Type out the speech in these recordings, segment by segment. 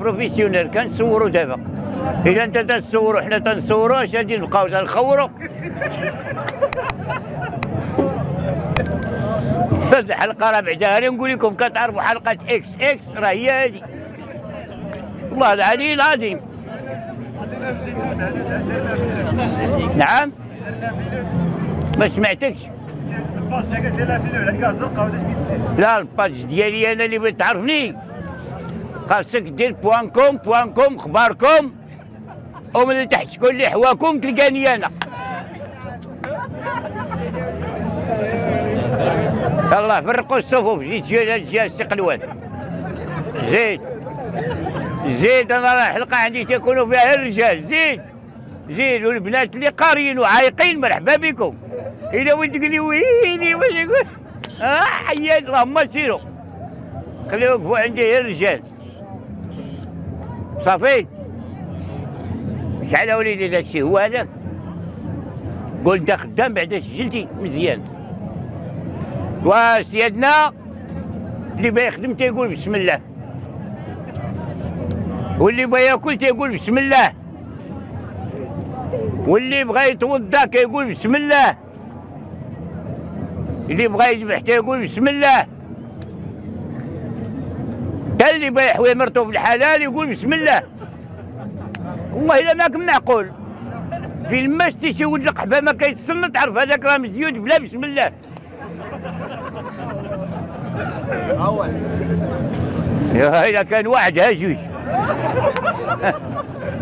بروفيسيونيل كنصوروا دابا. اذا انت تتصوروا حنا تنصوروا، اش غادي نبقاو تنخوروا؟ هاد الحلقه راه بعدا انا نقول لكم كتعرفوا حلقه اكس اكس راه هي هادي، والله العلي العظيم. نعم ما سمعتكش. الباج تاعك دايره فيديو على كاع زرقاء ولا سميتي؟ لا الباج ديالي انا اللي بغيت تعرفني خاصك دير بوان كوم اخباركم، ومن تحت تقول لي حواكم تلقاني انا. يلاه فرقوا الصفوف. جيت السقلوان زيد انا راه الحلقه عندي تيكونوا فيها الرجال. زيد والبنات اللي قاريين وعايقين مرحبا بكم. الا ولد تقول لي ويلي واش يقول حياد اللهم سيروا خليو يوقفوا عندي غير الرجال. صافي شحال وليدي داكشي هو هذاك. قول انت خدام بعدا سجلتي مزيان. وسيادنا اللي بغا يخدم تيقول بسم الله، واللي بغا ياكل تيقول بسم الله، واللي بغا يتوضا كيقول بسم الله، اللي بغا يذبح تيقول بسم الله، تا اللي بغا يحوي مرتو في الحلال يقول بسم الله. والله الا ماكم معقول في الماس شي ولد القحبه ما كيتصنت تعرف هذاك راه مزيود بلا بسم الله. يا الا كان واحد ها جوج.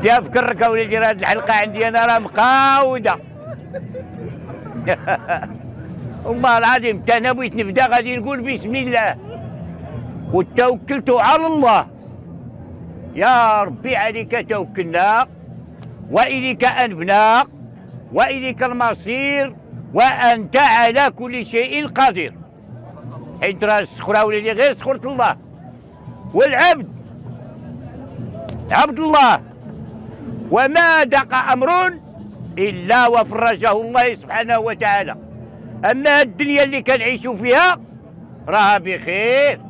تفكرك اوليدي راه هاد الحلقه عندي انا راه مقاوده. والله العظيم حتى انا بغيت نبدا غادي نقول بسم الله وتوكلت على الله. يا ربي عليك توكلنا واليك انبنا واليك المصير وانت على كل شيء قدير. حيت راه السخره وليدي غير سخره الله، والعبد عبد الله، وما دق امر الا وفرجه الله سبحانه وتعالى. اما الدنيا اللي كنعيشوا فيها راها بخير،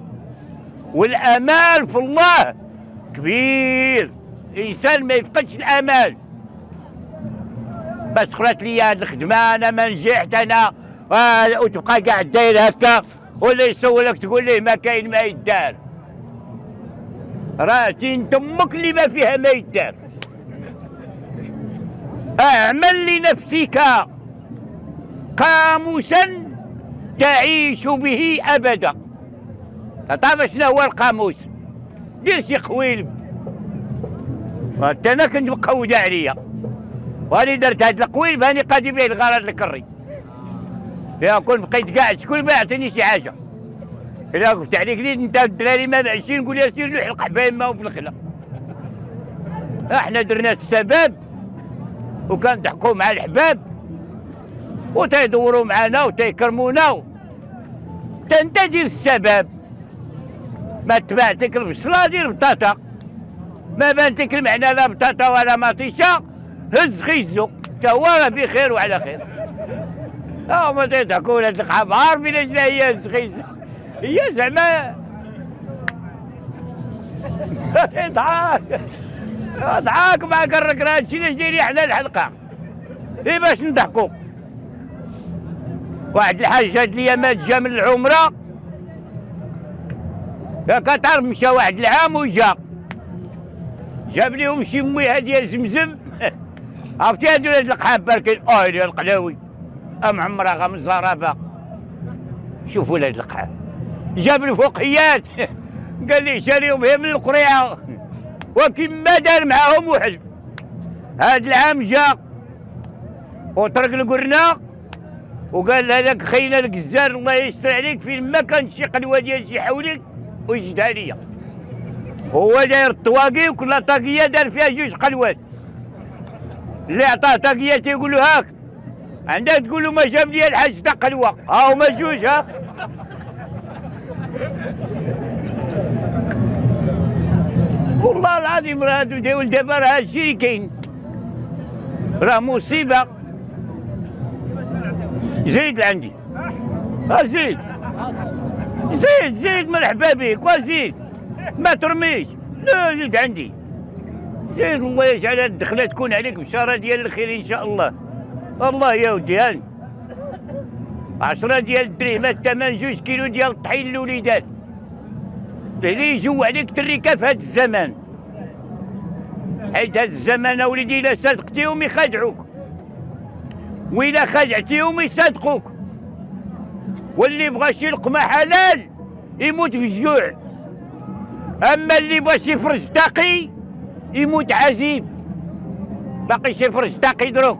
والامال في الله كبير. الانسان ما يفقدش الامال. بس خلات لي هاد الخدمه انا ما نجحت انا وتبقى قاعد داير هكا، ولا يسولك تقول ليه ما كاين ما يدار. راه تين تمك اللي ما فيها ما يدار. اعمل لنفسك قاموسا تعيش به ابدا. تعرف شنو هو القاموس؟ دير شي قويل. حتى انا كنت مقوده عليا، واني درت هاد القويل هاني قادي به الغرض الكري. يا كون بقيت قاعد شكون ما يعطيني شي حاجه. الا وقفت عليك لي انت الدراري ما معشين نقول يا سير لوح القحبايب ماهم في الخلا. احنا درنا السبب وكنضحكوا مع الحباب وتيدوروا معنا وتيكرمونا. انت دير السبب. ما تبعتك البصله دير بطاطا، ما بانتك المعنى لا بطاطا ولا مطيشه هز خيزو تا هو راه بخير وعلى خير. هما تيضحكوا ولاد القحاب عارفين شنو هي هز خيزو. هي زعما ضحك مع كرك. راه هادشي اللي دايرين حنا الحلقه إيه باش نضحكوا. واحد الحاج هاد الايامات جا من العمره، كتعرف مشى واحد العام وجا جاب ليهم شي مويها ديال زمزم. عرفتي هادو ولاد القحاب باركين ديال القلاوي ام عمرها من الزرابه. شوفوا ولاد القحاب جاب الفوقيات قال لي شاريهم هي من القريعه وكما دار معاهم وحل. هاد العام جا وطرق القرنا وقال هذاك خينا القزار الله يستر عليك فين ما كان شي قلوه ديال شي حولك وجدها ليا. هو داير الطواقي وكل طاقيه دار فيها جوج قلوات. اللي عطاه طاقيه تيقول له هاك عندها تقول له ما جاب لي الحاج تا قلوه ها هما جوج ها. والله العظيم راه هادو دابا راه هادشي اللي كاين راه مصيبه. زيد عندي زيد مرحبا بك وزيد ما ترميش لا زيد عندي، زيد الله يجعل الدخله تكون عليك بشاره ديال الخير ان شاء الله. الله يا ودي هاني 10 ديال الدرهم الثمن 2 كيلو ديال الطحين للوليدات اللي يجوا عليك تريكه في هذا الزمان، حيت هذا الزمان اوليدي الا صدقتيهم يخدعوك، وإلا خدعتيهم يصدقوك، واللي بغى شي لقمه حلال يموت بالجوع، اما اللي بغى شي فرج تقي يموت عزيب. باقي شي فرج تقي دروك،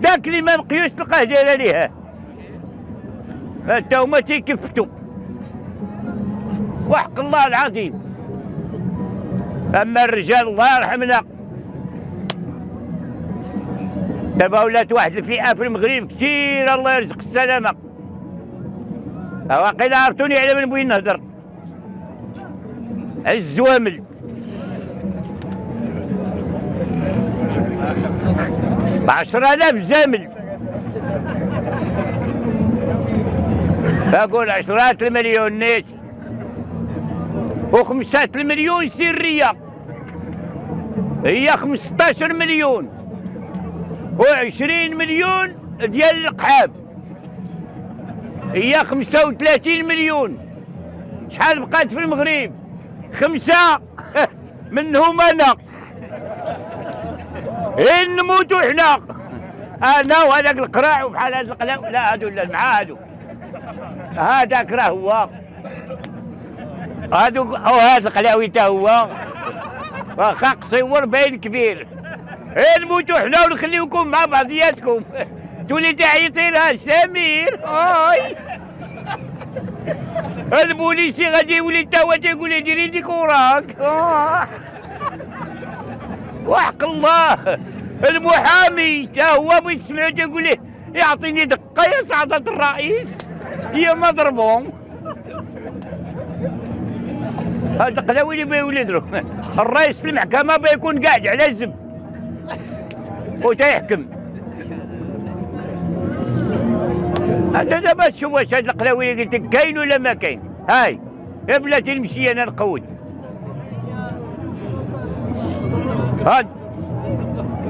داك اللي ما بقيوش تلقاه دايره ليها، حتى هما تيكفتوا وحق الله العظيم. اما الرجال الله يرحمنا، دابا ولات واحد الفئه في المغرب كثير الله يرزق السلامه، واقيلا عرفتوني على من بغيت نهضر، الزوامل. ب10,000 زامل، اقول 10 المليون نيت و5 المليون سريه، هي 15 مليون و20 مليون ديال القحاب، هي 35 مليون. شحال بقات في المغرب؟ 5 منهم انا، إن نموتوا حنا، انا وهذاك القراع وبحال هذا القلاو، لا هادو لا مع هادو، هذاك راه هو، هادو وهذا القلاوي تا هو، واخا قصيور باين كبير. نموتوا حنا ونخليوكم مع بعضياتكم، تولي تعيطي لها سمير. البوليسي غادي يولي تا هو تيقول لي ديري ديك وراك. وحق الله المحامي تا هو بغيت تسمعو تيقول ليه يعطيني دقه يا سعاده الرئيس، هي مضربهم. هذا قلاوي اللي بغا يولي يضرب الرئيس المحكمه بيكون قاعد على الزب وتيحكم. انت دابا تشوف واش هاد القلاوي اللي قلت لك كاين ولا ما كاين. هاي يا بلاتي نمشي انا نقود. هاد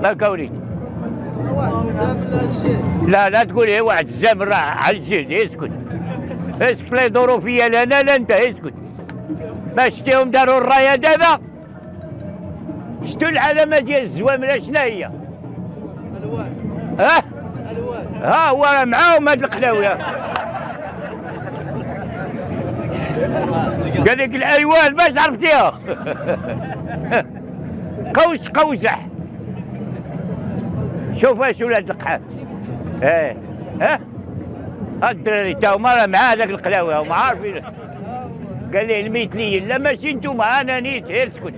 هاكا وليد، لا تقول ايه واحد الزامل راه على الجلد. اسكت لا يدوروا فيا لا انا لا انت، اسكت. ما شتيهم داروا الرايه دابا، شتو العلامه ديال الزوامل شنو هي؟ الوان. ها هو معاهم هاد القلاوي، قال لك الالوان باش عرفتيها. قوزح. شوف اش ولاد القحاب. هاد الدراري تا هما راه مع هذاك القلاوي، هما عارفين. قال لي المثليين، لا ماشي نتوما، انا نيت. اسكت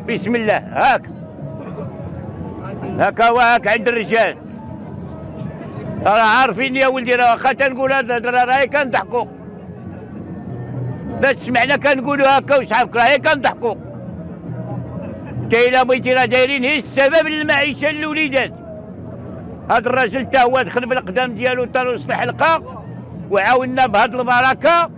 بسم الله. هاكا وهاك عند الرجال، راه عارفين يا ولدي. راه واخا تنقول هاد الهضره راهي كنضحكوا، لا تسمعنا كنقولوا هكا وشحال راهي كنضحكوا. انت الا بغيتي راه دايرين هي السبب للمعيشه للوليدات. هاد الراجل تا هو دخل بالقدام ديالو تا وسط الحلقه وعاوننا بهاد البركه.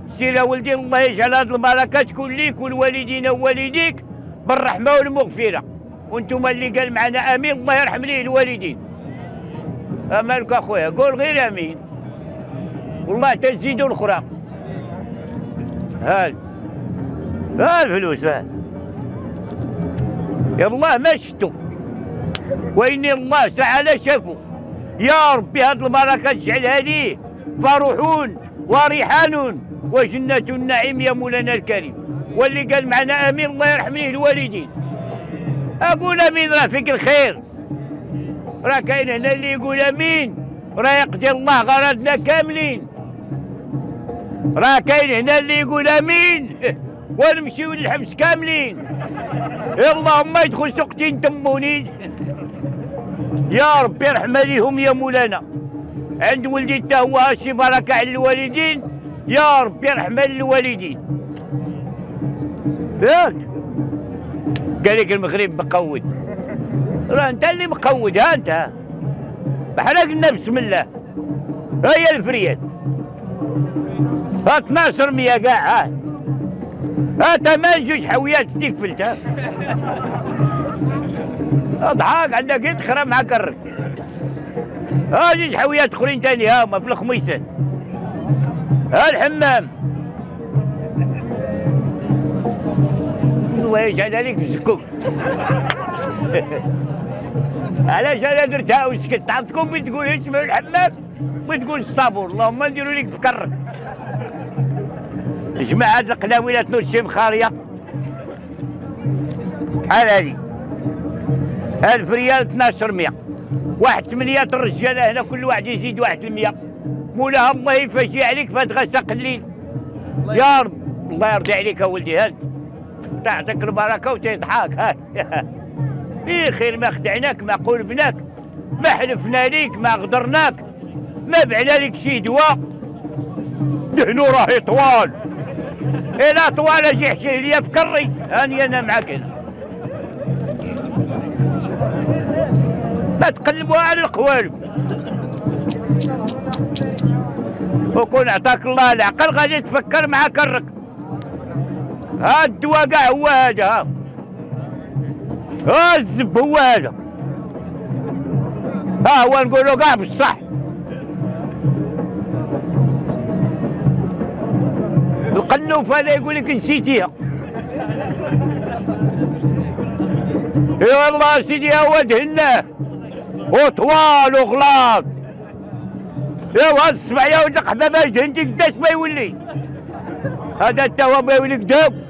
سير يا ولدي الله يجعل هاد البركه تكون ليك ولوالدينا ووالديك بالرحمه والمغفره. وانتم اللي قال معنا امين الله يرحم ليه الوالدين. مالك اخويا قول غير امين، والله تزيدوا الاخرى. ها الفلوس يالله ما شفتوا، وإني الله تعالى شافوا. يا ربي هاد البركه تجعلها ليه فرحون وريحان وجنة النعيم يا مولانا الكريم. واللي قال معنا امين الله يرحم ليه الوالدين. اقول امين راه فيك الخير، راه كاين هنا اللي يقول امين راه يقضي الله غرضنا كاملين. راه كاين هنا اللي يقول امين ونمشيو للحبس كاملين. اللهم يدخل سقتين تموني. يا ربي رحمه ليهم يا مولانا. عند ولدي تا هو هاشي بركه على الوالدين، يا ربي رحمه للوالدين. ياك قال لك المغرب مقود، راه انت اللي مقود. ها انت بحال قلنا بسم الله. هي الفريات 12 100 كاع. تمام جوج حاويات ديك فلتها. ضحك عندك يتخرى مع كرك. جوج حاويات اخرين تاني هما في الخميسات. الحمام. الله يجعل عليك بزكوك. علاش انا درتها وسكت؟ عرفتكم بغيت تقول اسمه الحمام وتقول الصابون، اللهم نديروا لك في كرك. جماعة القلاويلات نور الشيم خارية بحال هادي 1000 ريال 1200 واحد 8 الرجالة هنا كل واحد يزيد واحد 100 مولاها الله يفاشي عليك فهاد غساق الليل يا رب الله يرضي عليك اولدي هاد تعطيك البركة وتضحك هاك في خير ما خدعناك ما قلبناك ما حلفنا ليك ما غدرناك ما بعنا لك شي دواء دهنو راهي طوال إلا طوال اجي احكي ليا في كري هاني انا معاك هنا لا تقلبوها على القوالب وكون عطاك الله العقل غادي تفكر مع كرك ها الدواء كاع هو هذا ها الزب هو هذا ها هو نقولو كاع بصح القنوف هذا يقول لك نسيتيها اي والله سيدي هو دهناه وطوال وغلاط ايوا هاد السبع يا ولد القحبه ما يدهنتي قداش ما يولي هذا تا هو ما يولي قدام